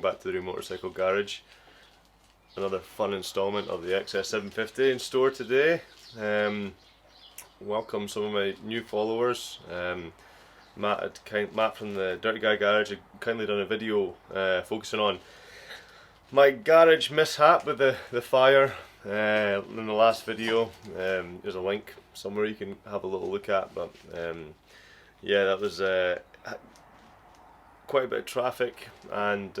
back to the Real Motorcycle Garage. Another fun instalment of the XS750 in store today. Welcome some of my new followers. Matt from the Dirty Guy Garage had kindly done a video focusing on my garage mishap with the fire. In the last video, there's a link somewhere you can have a little look at, but yeah, that was quite a bit of traffic and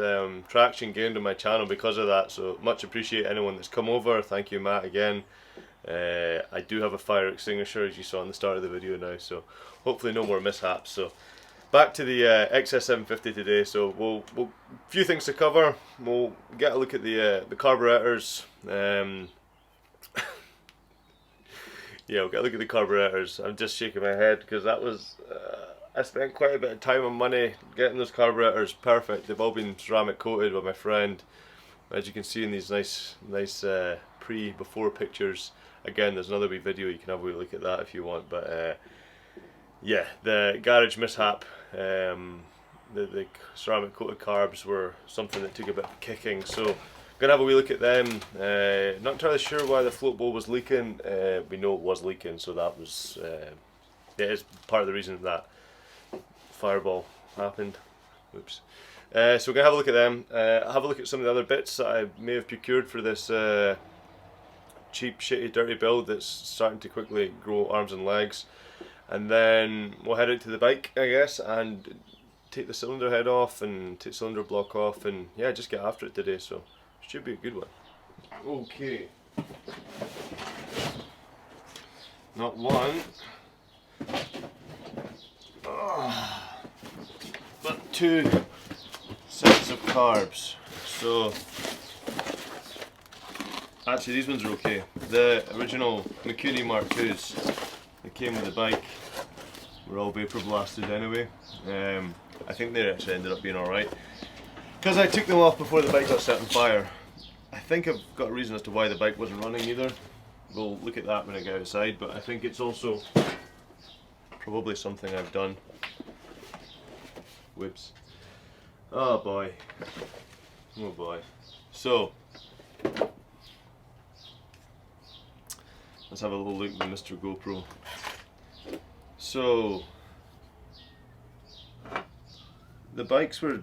traction gained on my channel because of that, so much appreciate anyone that's come over. Thank you, Matt, again. I do have a fire extinguisher, as you saw in the start of the video now, so hopefully no more mishaps. So back to the XS750 today. So we'll few things to cover. We'll get a look at the carburetors. Yeah, we'll get a look at the carburetors. I'm just shaking my head because that was I spent quite a bit of time and money getting those carburetors perfect. They've all been ceramic coated by my friend, as you can see in these nice pre-before pictures. Again, there's another wee video, you can have a wee look at that if you want. But yeah, the garage mishap, the ceramic coated carbs were something that took a bit of kicking, so gonna have a wee look at them. Not entirely sure why the float bowl was leaking. We know it was leaking, so that was yeah, it's part of the reason that fireball happened. Oops. So we're gonna have a look at them. Have a look at some of the other bits that I may have procured for this cheap, shitty, dirty build that's starting to quickly grow arms and legs, and then we'll head out to the bike, I guess, and take the cylinder head off and take cylinder block off, and yeah, just get after it today. So it should be a good one. Okay. Not one, but two sets of carbs. So actually these ones are okay. The original McCuney Mark IIs that came with the bike were all vapor blasted anyway. I think they actually ended up being alright because I took them off before the bike got set on fire. I think I've got a reason as to why the bike wasn't running either. We'll look at that when I get outside, but I think it's also probably something I've done. Whoops. Oh boy. Oh boy. So let's have a little look at the Mr. GoPro. So the bikes were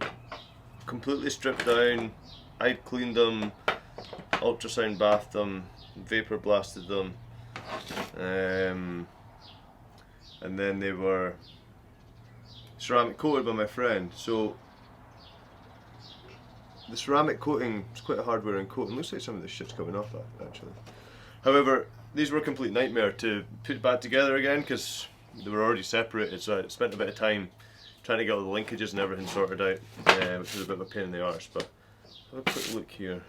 completely stripped down. I'd cleaned them, ultrasound bathed them, vapor blasted them, and then they were ceramic coated by my friend. So the ceramic coating is quite a hard wearing coating. Looks like some of the shit's coming off actually. However, these were a complete nightmare to put back together again because they were already separated, so I spent a bit of time trying to get all the linkages and everything sorted out, which was a bit of a pain in the arse. But have a quick look here.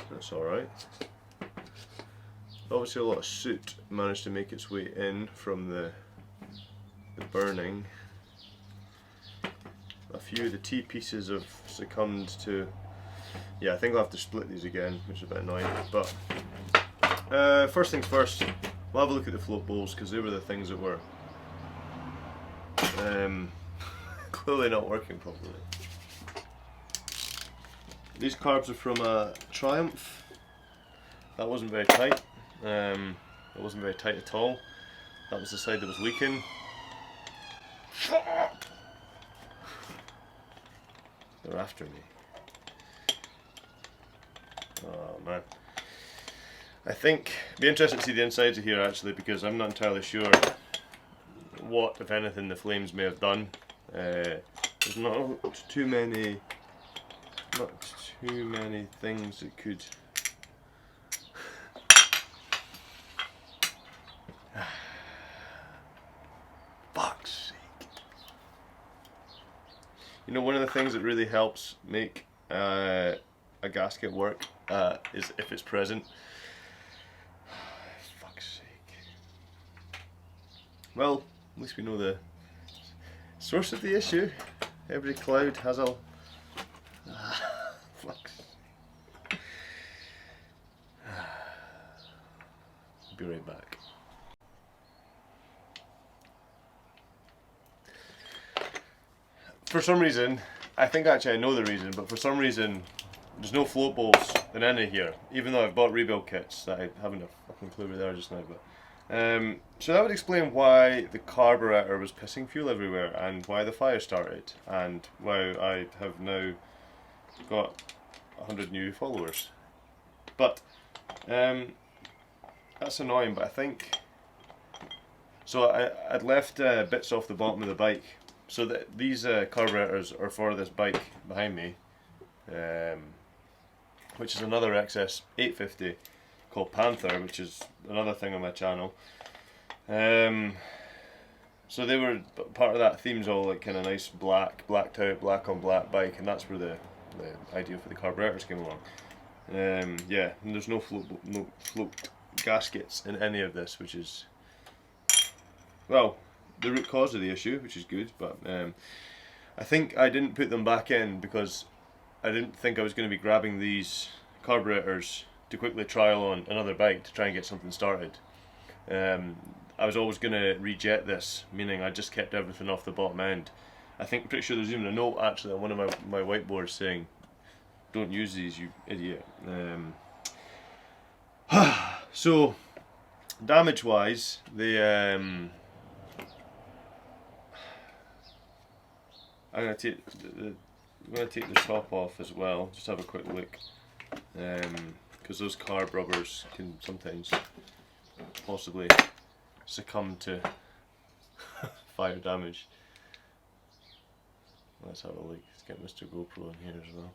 That's alright. Obviously a lot of soot managed to make its way in from the burning. A few of the T-pieces have succumbed to, yeah, I think I'll have to split these again, which is a bit annoying. But first things first, we'll have a look at the float bowls because they were the things that were clearly not working properly. These carbs are from a Triumph. That wasn't very tight. It wasn't very tight at all. That was the side that was leaking. They're after me. Oh man. I think it'd be interesting to see the insides of here actually, because I'm not entirely sure what, if anything, the flames may have done. There's not too many things that could fuck's sake. You know, one of the things that really helps make a gasket work is if it's present. Fuck's sake. Well, at least we know the source of the issue. Every cloud has a fuck's sake. I'll be right back. For some reason, I think actually I know the reason, but for some reason there's no float bowls in any here, even though I've bought rebuild kits that I haven't a fucking clue where they are just now. But so that would explain why the carburetor was pissing fuel everywhere, and why the fire started, and why I have now got 100 new followers. But that's annoying. But I think so. I'd left bits off the bottom of the bike. So that these carburetors are for this bike behind me, which is another XS750 called Panther, which is another thing on my channel. So they were part of that theme's all like kind of nice blacked out, black on black bike, and that's where the idea for the carburetors came along. Yeah, and there's no float gaskets in any of this, which is, well, the root cause of the issue, which is good. But I think I didn't put them back in because I didn't think I was going to be grabbing these carburetors to quickly trial on another bike to try and get something started. I was always going to rejet this, meaning I just kept everything off the bottom end. I think, pretty sure there's even a note actually on one of my whiteboards saying, "Don't use these, you idiot." So, damage wise, I'm going to take the top off as well, just have a quick look, because those carb rubbers can sometimes possibly succumb to fire damage. Let's have a look. Let's get Mr. GoPro in here as well.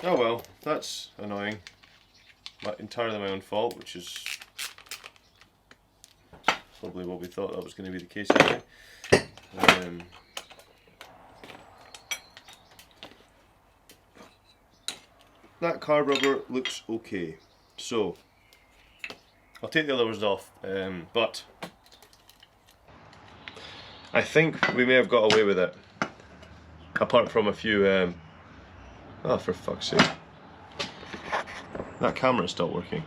Oh well, that's annoying. Entirely my own fault, which is probably what we thought that was going to be the case anyway. That carb rubber looks okay, so I'll take the others off, but I think we may have got away with it, apart from a few, oh for fuck's sake, that camera stopped working.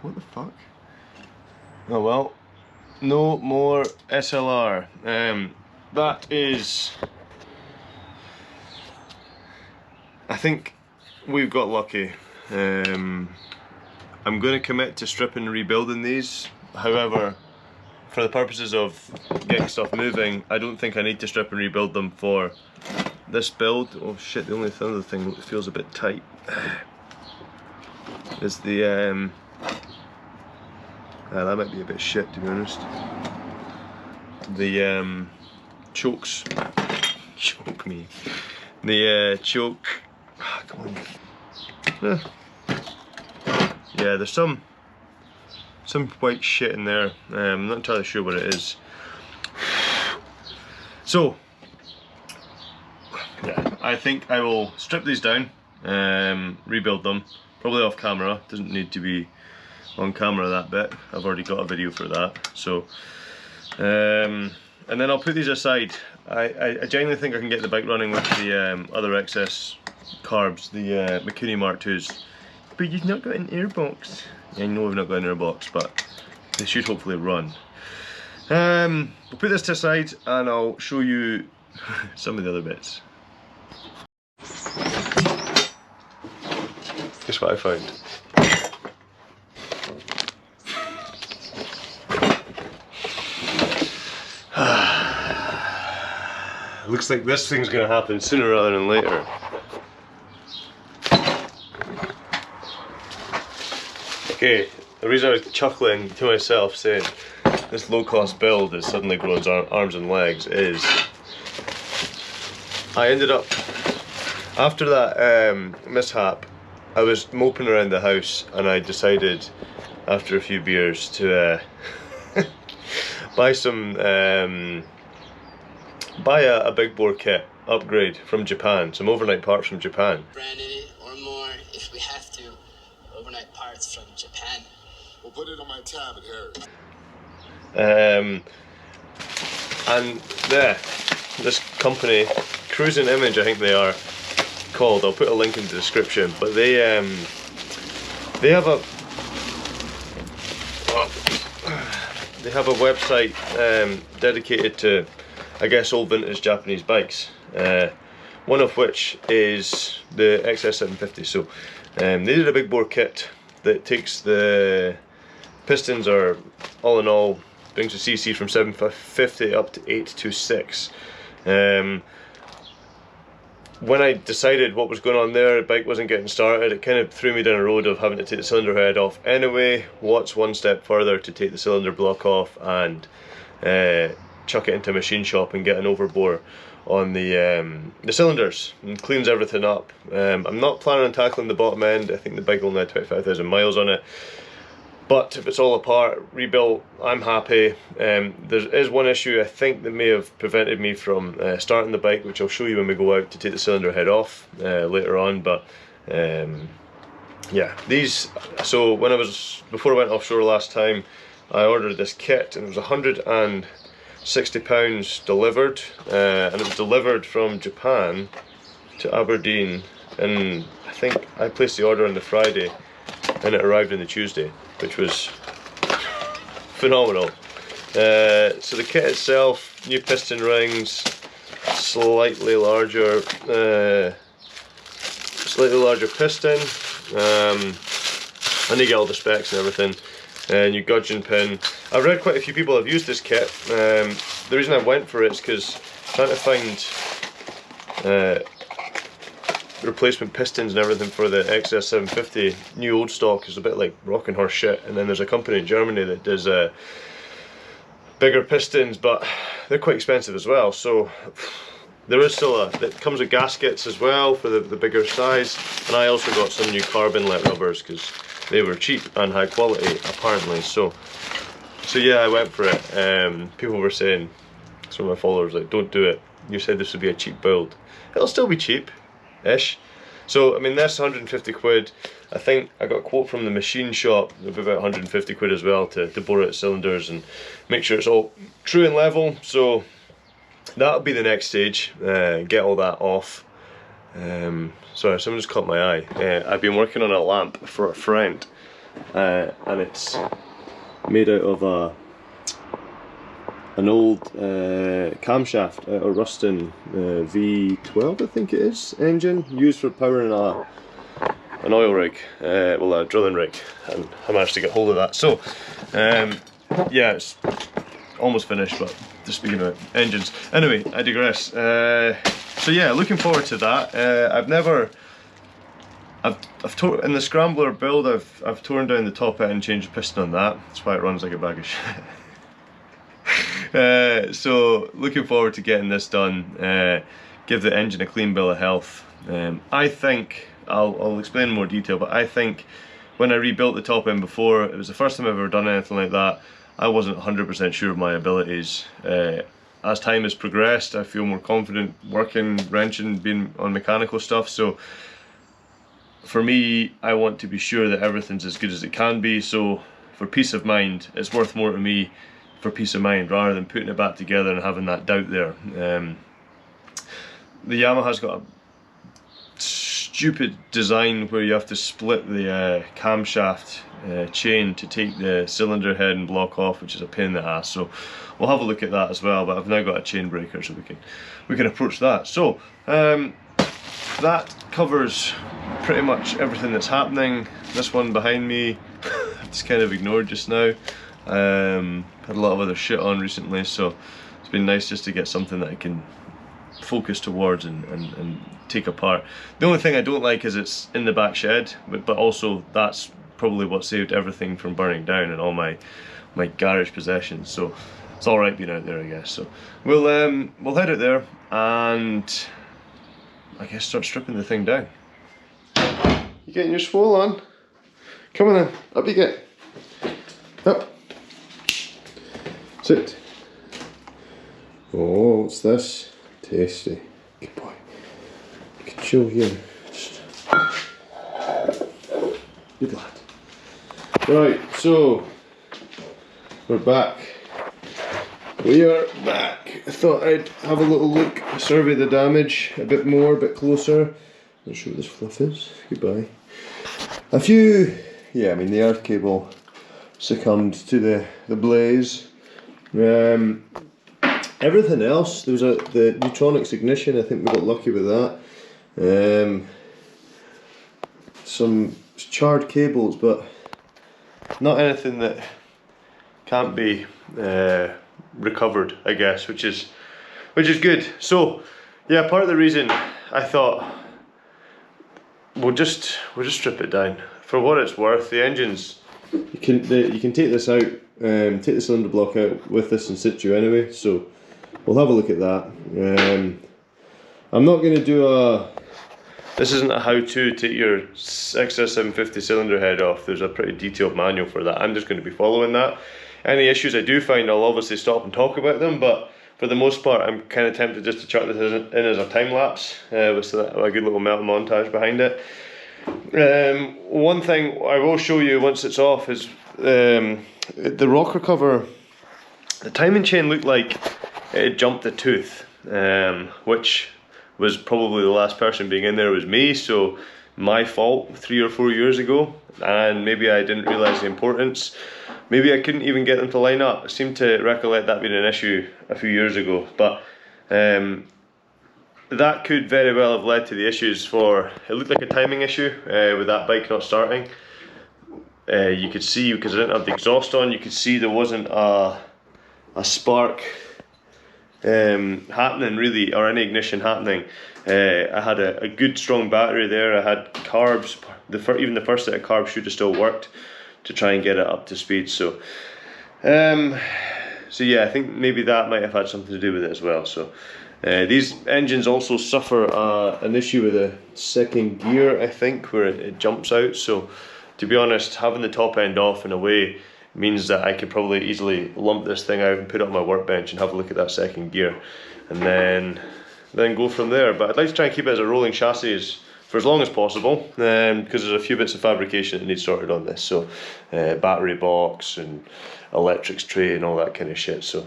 What the fuck? Oh well, no more SLR. That is, I think we've got lucky. I'm going to commit to stripping and rebuilding these. However, for the purposes of getting stuff moving, I don't think I need to strip and rebuild them for this build. Oh shit, the only other thing that feels a bit tight is the that might be a bit shit, to be honest. The chokes, choke me. The choke. Oh, come on. Yeah, there's some white shit in there. I'm not entirely sure what it is. So, yeah, I think I will strip these down, rebuild them, probably off camera. Doesn't need to be on camera that bit. I've already got a video for that. So, and then I'll put these aside. I genuinely think I can get the bike running with the other XS Carbs, the Mikuni Mark IIs. But you've not got an airbox. I know we've not got an airbox, but they should hopefully run. We'll put this to the side and I'll show you some of the other bits. Guess what I found? Looks like this thing's gonna happen sooner rather than later. Okay, the reason I was chuckling to myself saying this low-cost build is suddenly growing arms and legs is I ended up, after that mishap, I was moping around the house and I decided after a few beers to buy a big bore kit upgrade from Japan, some overnight parts from Japan. Branded it or more if we have to. Overnight parts from Japan. We'll put it on my tab, it hurts. And there, this company, Cruising Image I think they are called, I'll put a link in the description, but they have a, they have a website dedicated to, I guess, old vintage Japanese bikes. One of which is the XS750. So they did a big bore kit that takes the pistons, are all in all brings the CC from 750 up to 826. When I decided what was going on there, the bike wasn't getting started, it kind of threw me down a road of having to take the cylinder head off anyway. What's one step further to take the cylinder block off and chuck it into a machine shop and get an overbore on the cylinders, and cleans everything up. I'm not planning on tackling the bottom end. I think the bike will only have 25,000 miles on it. But if it's all apart, rebuilt, I'm happy. There is one issue I think that may have prevented me from starting the bike, which I'll show you when we go out to take the cylinder head off later on. But yeah, these. So before I went offshore last time, I ordered this kit, and it was £160 delivered, and it was delivered from Japan to Aberdeen. And I think I placed the order on the Friday, and it arrived on the Tuesday, which was phenomenal. So the kit itself, new piston rings, slightly larger piston, and you get all the specs and everything. New gudgeon pin. I've read quite a few people have used this kit. The reason I went for it is because trying to find replacement pistons and everything for the XS750 new old stock is a bit like rocking horse shit. And then there's a company in Germany that does bigger pistons, but they're quite expensive as well. So there is still that comes with gaskets as well for the bigger size. And I also got some new carb inlet rubbers because they were cheap and high quality apparently. So yeah, I went for it. People were saying, some of my followers, like, don't do it. You said this would be a cheap build. It'll still be cheap-ish. So I mean, that's 150 quid. I think I got a quote from the machine shop of about 150 quid as well to bore out cylinders and make sure it's all true and level. So that'll be the next stage. Get all that off. Sorry, someone just caught my eye. I've been working on a lamp for a friend, and it's made out of an old camshaft out of Ruston V12, I think it is, engine used for powering an oil rig, well, a drilling rig, and I managed to get hold of that. So yeah, it's almost finished, but just speaking about engines. Anyway, I digress. So yeah, looking forward to that. I've torn in the Scrambler build. I've torn down the top end and changed the piston on that. That's why it runs like a bag of shit. So looking forward to getting this done. Give the engine a clean bill of health. I think I'll explain in more detail, but I think when I rebuilt the top end before, it was the first time I've ever done anything like that. I wasn't 100% sure of my abilities. As time has progressed, I feel more confident working, wrenching, being on mechanical stuff. So for me, I want to be sure that everything's as good as it can be. So for peace of mind, it's worth more to me for peace of mind rather than putting it back together and having that doubt there. The Yamaha's got a stupid design where you have to split the camshaft chain to take the cylinder head and block off, which is a pain in the ass. So we'll have a look at that as well, but I've now got a chain breaker, so we can approach that. So that covers pretty much everything that's happening. This one behind me I've just kind of ignored just now. Had a lot of other shit on recently, so it's been nice just to get something that I can focus towards and take apart. The only thing I don't like is it's in the back shed, but also that's probably what saved everything from burning down and all my garage possessions. So it's all right being out there, I guess. So we'll head out there and I guess start stripping the thing down. You getting your swole on? Come on then, up you get. Up. Sit. Oh, what's this? Tasty. Good boy. You can chill here. Just... Good lad. Right, so we're back. We are back. I thought I'd have a little look, survey the damage a bit more, a bit closer. Not sure what this fluff is. Goodbye. A few, yeah, I mean the earth cable succumbed to the blaze. Everything else, there was the Neutronics ignition, I think we got lucky with that. Some charred cables, but not anything that can't be recovered, I guess, which is good. So yeah, part of the reason I thought we'll just strip it down. For what it's worth, the engines, you can take this out, take the cylinder block out with this in situ anyway, so we'll have a look at that. I'm not going to do this isn't a how to take your XS750 cylinder head off. There's a pretty detailed manual for that. I'm just going to be following that. Any issues I do find, I'll obviously stop and talk about them, but for the most part I'm kind of tempted just to chuck this in as a time lapse with a good little montage behind it. One thing I will show you once it's off is the rocker cover. The timing chain looked like it jumped a tooth, which was probably the last person being in there was me, so my fault 3 or 4 years ago, and maybe I didn't realise the importance. Maybe I couldn't even get them to line up. I seem to recollect that being an issue a few years ago, but that could very well have led to the issues for, it looked like a timing issue with that bike not starting. You could see, because I didn't have the exhaust on, you could see there wasn't a spark happening really, or any ignition happening. I had a good strong battery there. I had carbs, even the first set of carbs should have still worked to try and get it up to speed. So yeah, I think maybe that might have had something to do with it as well. So these engines also suffer an issue with the second gear, I think, where it jumps out. So to be honest, having the top end off in a way means that I could probably easily lump this thing out and put it on my workbench and have a look at that second gear, and then go from there. But I'd like to try and keep it as a rolling chassis for as long as possible, because there's a few bits of fabrication that needs sorted on this. So battery box and electrics tray and all that kind of shit. So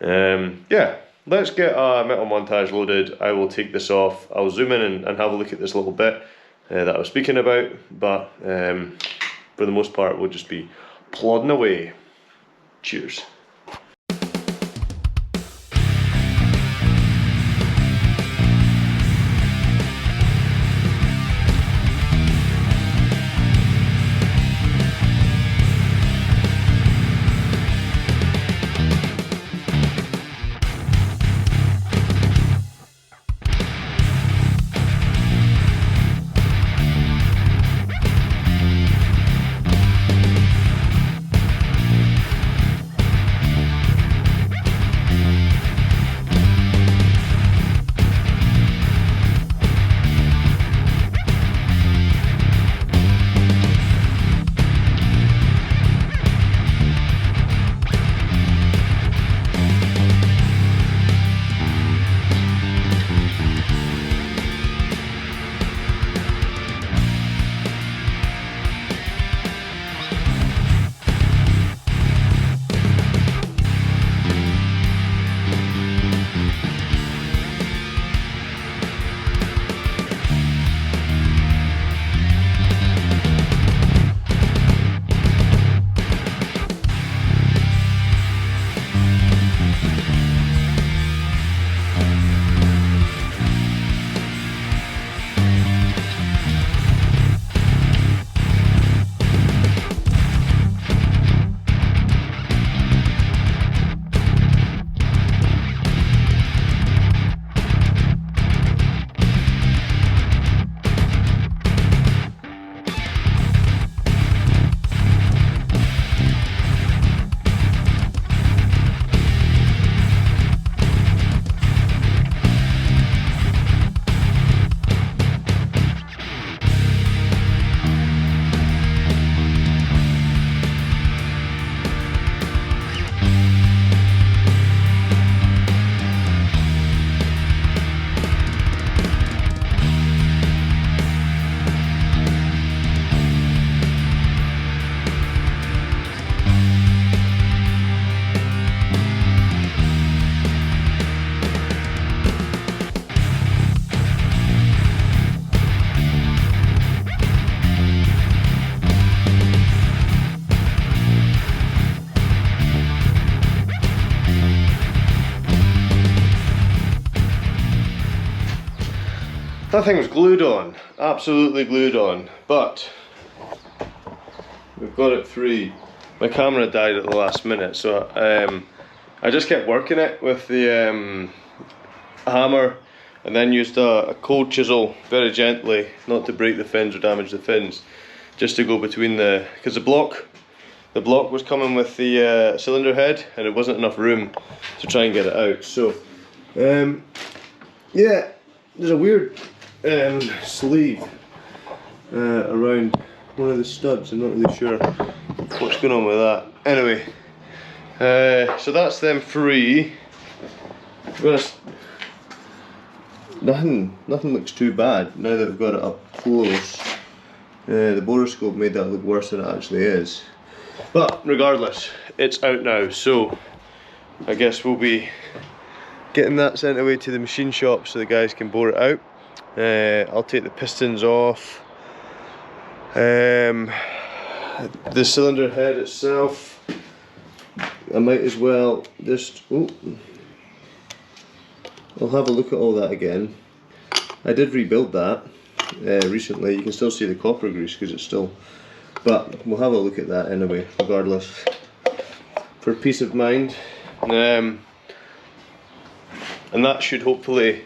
yeah, let's get a metal montage loaded. I will take this off. I'll zoom in and have a look at this little bit that I was speaking about, but for the most part we'll just be plodding away. Cheers. That thing was glued on, absolutely glued on, but we've got it free. My camera died at the last minute, so I just kept working it with the hammer, and then used a cold chisel very gently, not to break the fins or damage the fins, just to go between because the block was coming with the cylinder head, and it wasn't enough room to try and get it out. So yeah, there's a weird sleeve around one of the studs. I'm not really sure what's going on with that. Anyway, so that's them free. Nothing looks too bad now that we've got it up close. The boroscope made that look worse than it actually is. But regardless, it's out now, so I guess we'll be getting that sent away to the machine shop so the guys can bore it out. I'll take the pistons off. The cylinder head itself, I might as well just, I'll have a look at all that again. I did rebuild that recently. You can still see the copper grease because it's still, but we'll have a look at that anyway, regardless, for peace of mind. And that should hopefully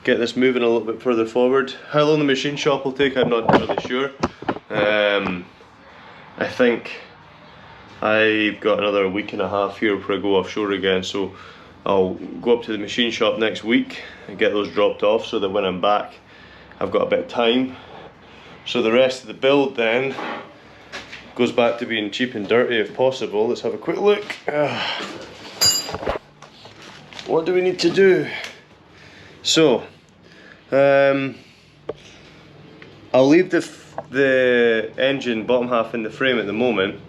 get this moving a little bit further forward. How long the machine shop will take, I'm not really sure. I think I've got another week and a half here before I go offshore again, so I'll go up to the machine shop next week and get those dropped off so that when I'm back I've got a bit of time. So the rest of the build then goes back to being cheap and dirty if possible. Let's have a quick look. What do we need to do? So I'll leave the engine bottom half in the frame at the moment.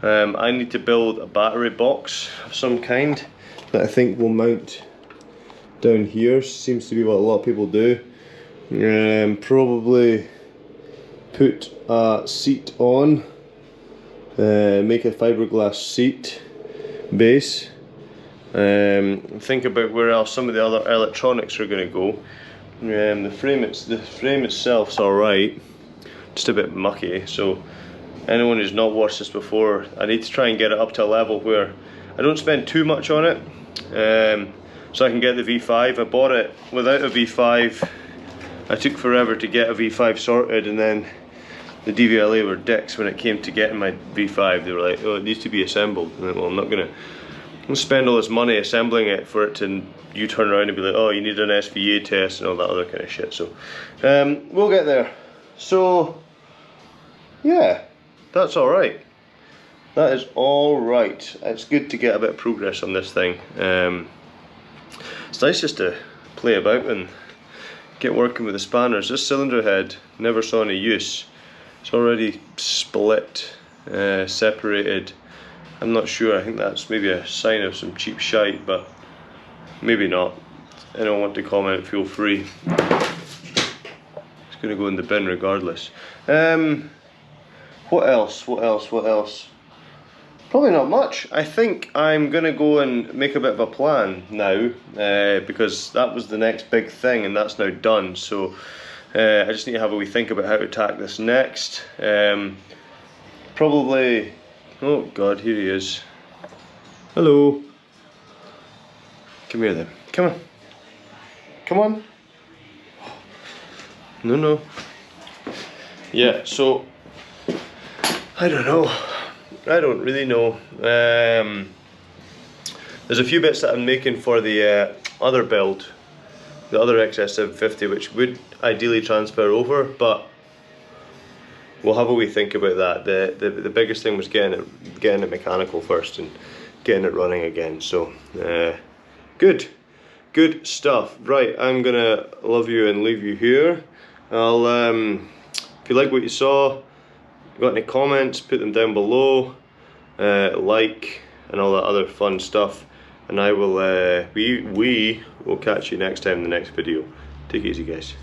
I need to build a battery box of some kind that I think will mount down here. Seems to be what a lot of people do. Probably put a seat on, make a fiberglass seat base. Think about where else some of the other electronics are going to go. The frame itself's alright, just a bit mucky, so anyone who's not watched this before, I need to try and get it up to a level where I don't spend too much on it, so I can get the V5. I bought it without a V5. I took forever to get a V5 sorted, and then the DVLA were dicks when it came to getting my V5. They were like, oh, it needs to be assembled. And then, well, I'm not gonna spend all this money assembling it for it to you turn around and be like, oh, you need an SVA test and all that other kind of shit. So we'll get there. So yeah, that's all right. That is all right. It's good to get a bit of progress on this thing. It's nice just to play about and get working with the spanners. This cylinder head never saw any use. It's already split, separated. I'm not sure. I think that's maybe a sign of some cheap shite, but maybe not. Anyone want to comment, feel free. It's gonna go in the bin regardless. What else? Probably not much. I think I'm gonna go and make a bit of a plan now, because that was the next big thing and that's now done. So I just need to have a wee think about how to attack this next. Probably, oh god, here he is. Hello. Come here then. Come on. Come on. No. Yeah, so I don't know. I don't really know. There's a few bits that I'm making for the other build, the other XS750, which would ideally transfer over, but we'll have a wee think about that. The biggest thing was getting it mechanical first and getting it running again. So good stuff. Right, I'm gonna love you and leave you here. I'll if you like what you saw, got any comments, put them down below, like and all that other fun stuff, and I will we will catch you next time in the next video. Take it easy, guys.